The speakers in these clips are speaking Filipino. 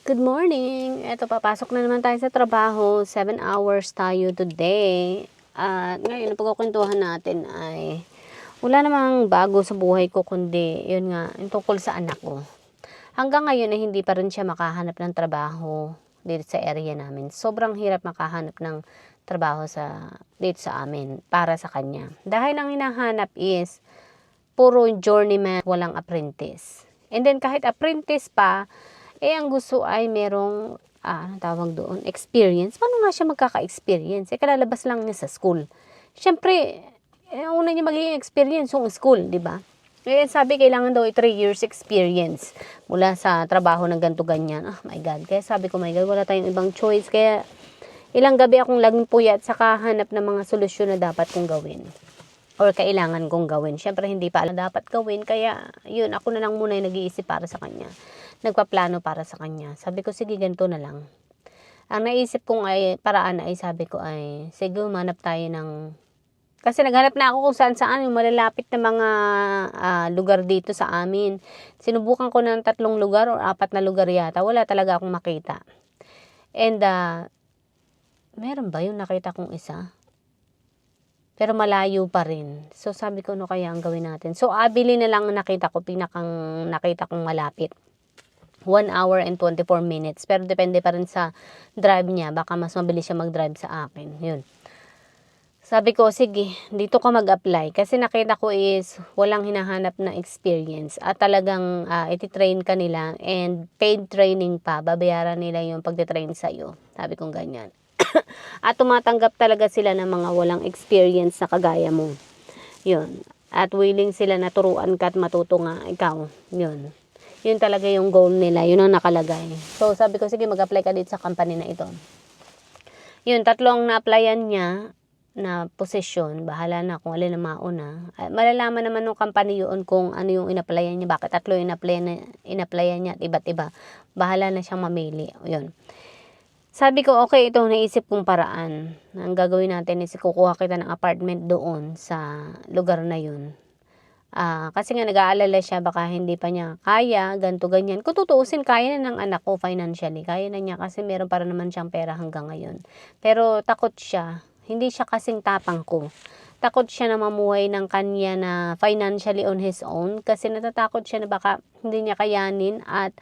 Good morning! Eto, papasok na naman tayo sa trabaho. 7 hours tayo today. At ngayon, ang pagkukwentuhan natin ay wala namang bago sa buhay ko, kundi yun nga, yung tungkol sa anak ko. Hanggang ngayon ay hindi pa rin siya makahanap ng trabaho dito sa area namin. Sobrang hirap makahanap ng trabaho dito sa amin para sa kanya. Dahil ang hinahanap is puro journeyman, walang apprentice. And then kahit apprentice pa, ang gusto ay merong, anong tawag doon, experience. Paano nga siya magkaka-experience? Kalalabas lang niya sa school. Siyempre, ang una niya magiging experience yung school, di ba? Sabi, kailangan daw 3 years experience mula sa trabaho ng ganito ganyan. Oh my God. Kaya sabi ko, my God, wala tayong ibang choice. Kaya ilang gabi akong laging puyat sa kahanap ng mga solusyon na dapat kong gawin or kailangan kong gawin. Siyempre, hindi pa alam dapat gawin. Kaya, yun, ako na lang muna yung nag-iisip para sa kanya. Nagpaplano para sa kanya. Sabi ko, sige, ganito na lang. Ang naisip kong paraan ay sabi ko ay, sige, manap tayo ng, kasi naghanap na ako kung saan-saan yung malalapit na mga lugar dito sa amin. Sinubukan ko ng 3 lugar o 4 na lugar yata. Wala talaga akong makita. And, meron ba yung nakita kong isa? Pero malayo pa rin. So, sabi ko, no kaya ang gawin natin? So, abili na lang ang nakita ko, pinakang nakita kong malapit. 1 hour and 24 minutes. Pero depende pa rin sa drive niya. Baka mas mabilis siya mag-drive sa akin. Yun. Sabi ko, sige, dito ka mag-apply. Kasi nakita ko is walang hinahanap na experience. At talagang iti-train ka nila and paid training pa. Babayaran nila yung pagtitrain sa'yo. Sabi kong ganyan. At tumatanggap talaga sila ng mga walang experience na kagaya mo. Yun. At willing sila na turuan ka at matuto nga ikaw. Yun. Yun talaga yung goal nila. Yun ang nakalagay. So, sabi ko, sige, mag-apply ka dito sa company na ito. Yun, 3 ang na-applyan niya na posisyon. Bahala na kung alin na mauna. Malalaman naman ng company yun kung ano yung in-applyan niya. Bakit 3 yung in-applyan niya at iba't iba. Bahala na siyang mamili. Yun. Sabi ko, okay, ito naisip kong paraan. Ang gagawin natin is kukuha kita ng apartment doon sa lugar na yun. Kasi nga nag-aalala siya, baka hindi pa niya kaya, ganto ganyan. Kung tutuusin, kaya na ng anak ko financially. Kaya na niya kasi meron para naman siyang pera hanggang ngayon. Pero takot siya. Hindi siya kasing tapang ko. Takot siya na mamuhay ng kanya na financially on his own. Kasi natatakot siya na baka hindi niya kayanin at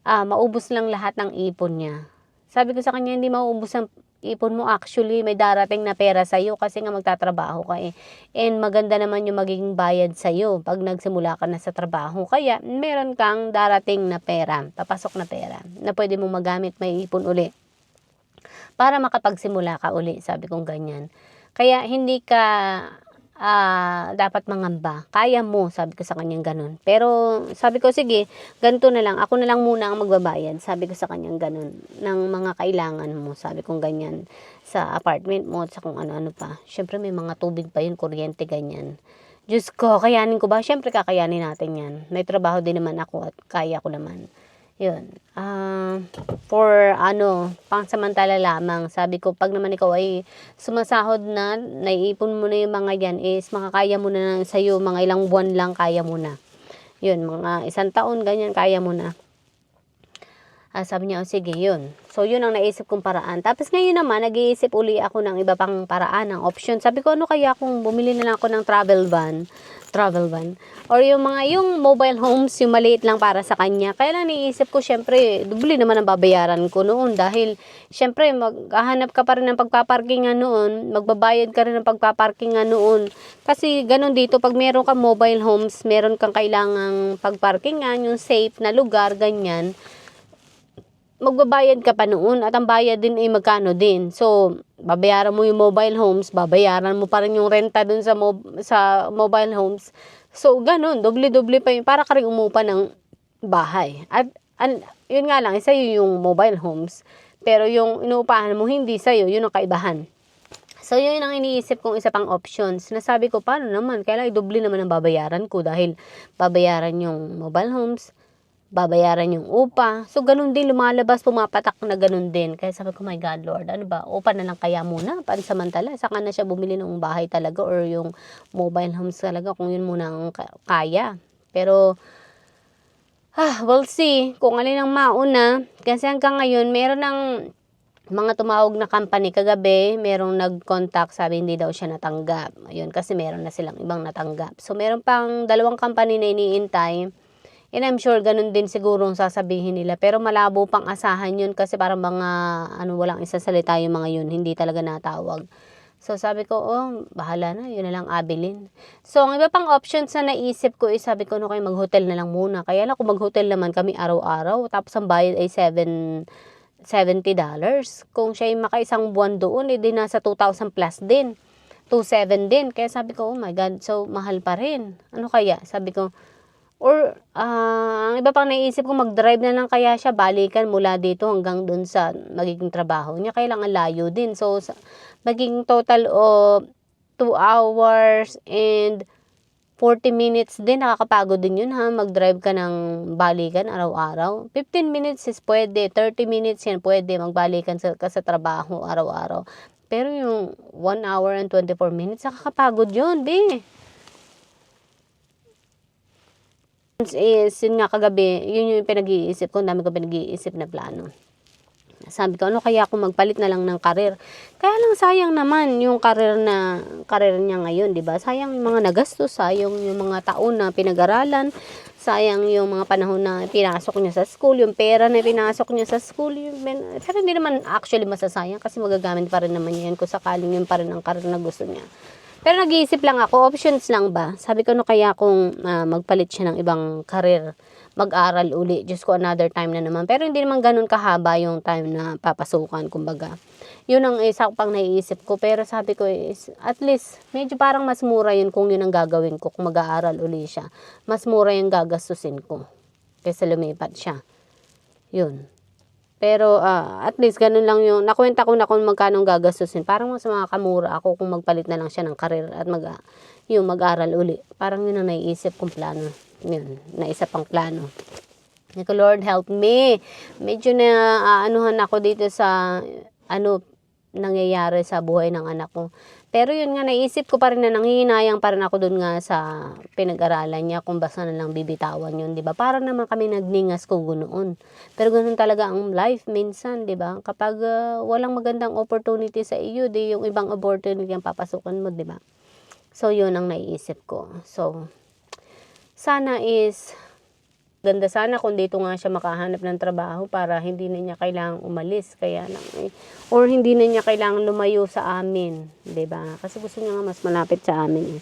maubos lang lahat ng ipon niya. Sabi ko sa kanya, hindi mauubos ang ipon mo, actually may darating na pera sa'yo kasi nga magtatrabaho ka eh. And maganda naman yung magiging bayad sa'yo pag nagsimula ka na sa trabaho. Kaya meron kang darating na pera, papasok na pera na pwede mong magamit, may ipon uli para makapagsimula ka uli. Sabi kong ganyan. Kaya hindi ka dapat mangamba. Kaya mo, sabi ko sa kanyang ganun. Pero sabi ko, sige, ganito na lang. Ako na lang muna ang magbabayad. Sabi ko sa kanyang ganun. Ng mga kailangan mo. Sabi kong ganyan. Sa apartment mo at sa kung ano-ano pa. Siyempre may mga tubig pa yun, kuryente, ganyan. Diyos ko, kayanin ko ba? Siyempre kakayanin natin yan. May trabaho din naman ako at kaya ko naman. Yun. For pangsamantala lamang. Sabi ko, pag naman ikaw ay sumasahod na, naiipon mo na yung mga yan, is makakaya mo na sa'yo, mga ilang buwan lang kaya mo na. Yun, mga 1 taon, ganyan, kaya mo na. Sabi niya, sige, yun. So, yun ang naisip kong paraan. Tapos ngayon naman, nag-iisip uli ako ng iba pang paraan, ng option. Sabi ko, ano kaya kung bumili na lang ako ng travel van, or yung mobile homes, yung maliit lang para sa kanya. Kaya lang niisip ko, syempre, dubli naman ang babayaran ko noon dahil, syempre, maghahanap ka pa rin ng pagpaparkingan noon, magbabayad ka rin ng pagpaparkingan noon. Kasi, ganun dito, pag meron kang mobile homes, meron kang kailangang pagparkingan, yung safe na lugar, ganyan, magbabayad ka pa noon at ang bayad din ay magkano din. So, babayaran mo yung mobile homes, babayaran mo pa rin yung renta dun sa mobile homes. So, ganun, doble-doble pa yun. Para ka rin umupa ng bahay. At yun nga lang, sa'yo yung mobile homes. Pero yung inuupahan mo, hindi sa'yo. Yun ang kaibahan. So, yun ang iniisip kong isa pang options. Nasabi ko, paano naman? Kailangan doble naman ang babayaran ko dahil babayaran yung mobile homes, babayaran yung upa. So, ganun din, lumalabas, pumapatak na ganun din. Kaya sabi ko, my God, Lord, ano ba? Upa na lang kaya muna, pansamantala. Saka na siya bumili ng bahay talaga or yung mobile homes talaga kung yun muna ang kaya. Pero, We'll see kung alin ang mauna. Kasi hanggang ngayon, meron ng mga tumawag na company kagabi, merong nag-contact, sabi hindi daw siya natanggap. Ayun, kasi meron na silang ibang natanggap. So, meron pang 2 company na iniintay. And I'm sure ganun din siguro ang sasabihin nila. Pero malabo pang asahan yun kasi parang mga, walang isasalita yung mga yun. Hindi talaga natawag. So, sabi ko, bahala na. Yun na lang abilin. So, ang iba pang options na naisip ko is sabi ko, kayo mag-hotel na lang muna. Kaya lang kung mag-hotel naman kami araw-araw. Tapos ang bayad ay $70. Kung siya yung makaisang buwan doon, edi nasa 2,000 plus din. 2,700 din. Kaya sabi ko, oh my God, so mahal pa rin. Ano kaya? Sabi ko, or ang iba pang naisip ko, mag-drive na lang kaya siya, balikan mula dito hanggang dun sa magiging trabaho niya. Kailangan layo din. So, magiging total o 2 hours and 40 minutes din. Nakakapagod din yun ha. Mag-drive ka ng balikan araw-araw. 15 minutes is pwede. 30 minutes yan pwede. Magbalikan ka sa trabaho araw-araw. Pero yung 1 hour and 24 minutes, nakakapagod yun, be. Is, yun nga kagabi, yun yung pinag-iisip ko. Ang dami ko pinag-iisip na plano. Sabi ko, kaya ako magpalit na lang ng karir. Kaya lang sayang naman yung karir niya ngayon, di ba? Sayang yung mga nagastos, sayang yung mga taon na pinag-aralan, sayang yung mga panahon na pinasok niya sa school, yung pera na pinasok niya sa school. Pero hindi naman actually masasayang kasi magagamit pa rin naman yan kung sakaling yun pa rin ang karir na gusto niya. Pero nag-iisip lang ako, options lang ba? Sabi ko, kaya kung magpalit siya ng ibang karir, mag-aral uli, just ko another time na naman. Pero hindi naman ganun kahaba yung time na papasukan, kumbaga. Yun ang isa pang naiisip ko. Pero sabi ko is, at least, medyo parang mas mura yun kung yun ang gagawin ko, kung mag-aaral uli siya. Mas mura yung gagastusin ko kaysa lumipat siya. Yun. Pero at least ganun lang yung nakwenta ko na kung magkano gagastusin. Parang mas makakamura ako kung magpalit na lang siya ng karir at mag-aral uli. Parang yun ang naiisip kong plano. Yun, naisa pang plano. Niko, Lord help me. Medyo na anuhan ako dito sa nangyayari sa buhay ng anak ko. Pero yun nga, naisip ko pa rin na nanghihinayang pa rin ako dun nga sa pinag-aralan niya kung basta na lang bibitawan yun, di ba? Parang naman kami nagningas ko ganoon. Pero ganun talaga ang life minsan, di ba? Kapag walang magandang opportunity sa iyo, di yung ibang opportunity ang papasukan mo, di ba? So, yun ang naiisip ko. So, sana is ganda sana kung dito nga siya makahanap ng trabaho para hindi na niya kailangang umalis. Kaya lang or hindi na niya kailangang lumayo sa amin. Diba? Kasi gusto niya nga mas malapit sa amin.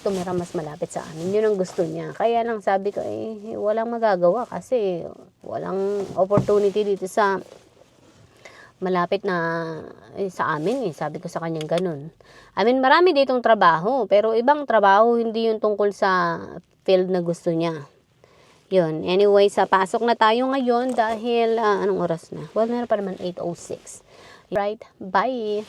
Tumira mas malapit sa amin. Yun ang gusto niya. Kaya lang sabi ko, walang magagawa kasi walang opportunity dito sa malapit na sa amin. Sabi ko sa kanyang ganun. Marami ditong trabaho. Pero ibang trabaho, hindi yung tungkol sa field na gusto niya. Yun. Anyway, pasok na tayo ngayon dahil, anong oras na? Well, meron pa naman 8:06. Right? Bye!